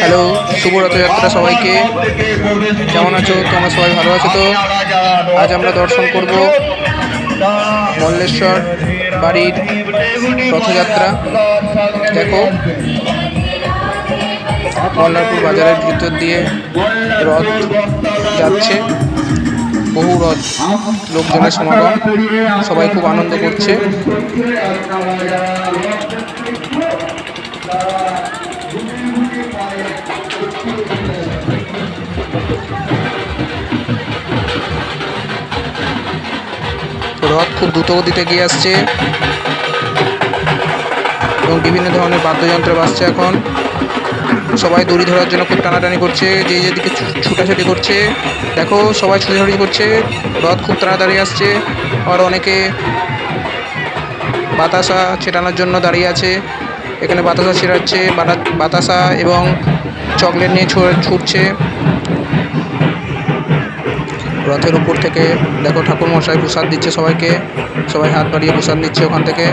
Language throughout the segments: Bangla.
হ্যালো, শুভ রথযাত্রা সবাইকে। কেমন আছো? তোমরা সবাই ভালো আছো তো? আজ আমরা দর্শন করব মল্লেশ্বর বাড়ির রথযাত্রা। দেখো, মল্লারপুর বাজারের ভিতর দিয়ে রথ যাচ্ছে। বহু রথ, লোকজনের সমাগম, সবাই খুব আনন্দ করছে। রথ খুব দ্রুত গতিতে এগিয়ে আসছে এবং বিভিন্ন ধরনের বাদ্যযন্ত্র বাজছে। এখন সবাই দড়ি ধরার জন্য খুব টানাটানি করছে, যে যেদিকে ছুটাছুটি করছে। দেখো, সবাই ছুটাছুটি করছে, রথ খুব তাড়াতাড়ি আসছে। আর অনেকে বাতাসা ছেটানোর জন্য দাঁড়িয়ে আছে। এখানে বাতাসা ছেটাচ্ছে, বাতাসা এবং চকলেট নিয়ে ছুটছে। রথের উপর থেকে দেখো, ঠাকুর মশাই প্রসাদ দিচ্ছে সবাইকে। সবাই হাত বাড়িয়ে প্রসাদ নিচ্ছে ওখান থেকে।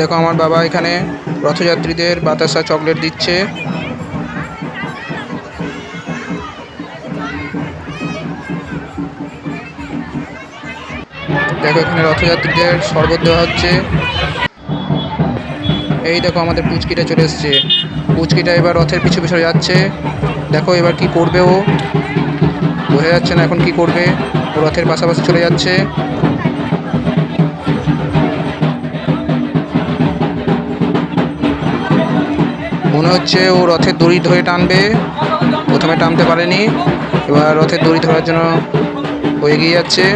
দেখো, আমার বাবা এখানে রথযাত্রীদের বাতাসা চকলেট দিচ্ছে। দেখো, এখানে রথযাত্রীদের শরবত দেওয়া হচ্ছে। এই দেখো, আমাদের পুচকিটা চলে এসছে। পুচকিটা এবার রথের পিছু পিছু যাচ্ছে। দেখো এবার কি করবে, ও বোঝা যাচ্ছে না এখন কি করবে। ও রথের পাশাপাশি চলে যাচ্ছে। মনে হচ্ছে ও রথের দড়ি ধরে টানবে। প্রথমে টানতে পারেনি, এবার রথের দড়ি ধরার জন্য ও এগিয়ে যাচ্ছে।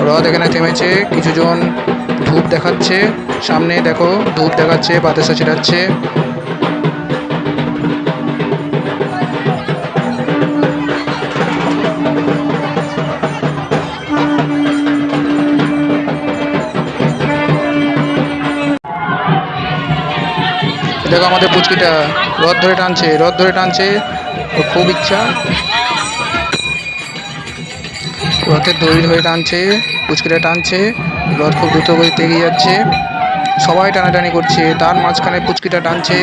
রথ এখানে থেমেছে, কিছুজন ধূপ দেখাচ্ছে। সামনে দেখো, ধূপ দেখাচ্ছে, বাতাসা ছেটাচ্ছে। দেখো, আমাদের পুচকিটা রথ ধরে টানছে, রথ ধরে টানছে। ওর খুব ইচ্ছা, রথের দড়ি ধরে টানছে, পুচকিটা টানছে। রথ খুব দ্রুত গতিতে এগিয়ে যাচ্ছে, সবাই টানাটানি করছে। তার মাঝখানে পুচকিটা টানছে।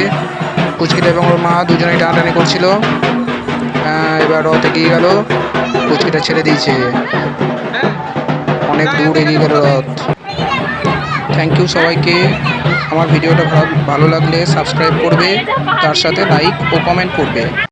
পুচকিটা এবং ওর মা দুজনেই টানাটানি করছিল। এবার রথ এগিয়ে গেল, পুচকিটা ছেড়ে দিয়েছে। অনেক দূর এগিয়ে গেল রথ। থ্যাংক ইউ সবাইকে। আমার ভিডিওটা ভালো লাগলে সাবস্ক্রাইব করবে, তার সাথে লাইক ও কমেন্ট করবে।